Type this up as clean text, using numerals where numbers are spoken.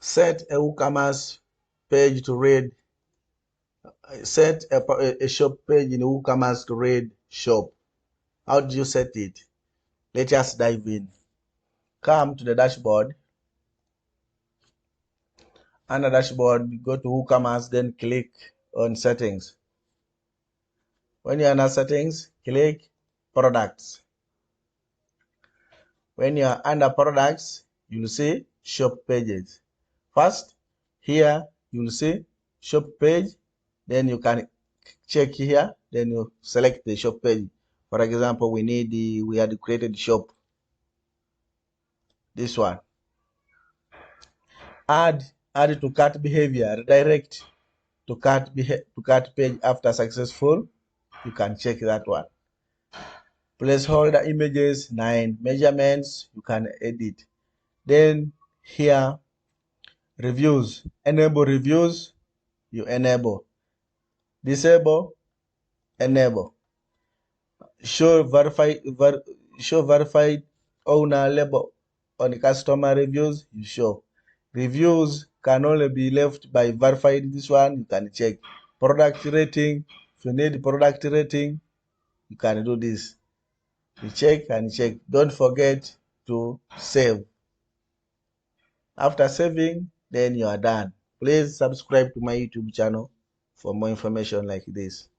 Set a WooCommerce page to read. Set a shop page in WooCommerce to read shop. How do you set it? Let us dive in. Come to the dashboard. Under dashboard, go to WooCommerce, then click on settings. When you're under settings, click products. When you're under products, you'll see shop pages. First, here you'll see shop page, then you can check here, then you select the shop page. For example, we had created shop, this one. Add to cart behavior, redirect to cart page after successful. You can check that one. Placeholder images 9, measurements you can edit. Then here reviews, enable reviews, you enable. Disable, enable. Show verified owner label on customer reviews, you show. Reviews can only be left by verified. This one you can check. Product rating, if you need product rating, you can do this. You check and check. Don't forget to save. After saving, then you are done. Please subscribe to my YouTube channel for more information like this.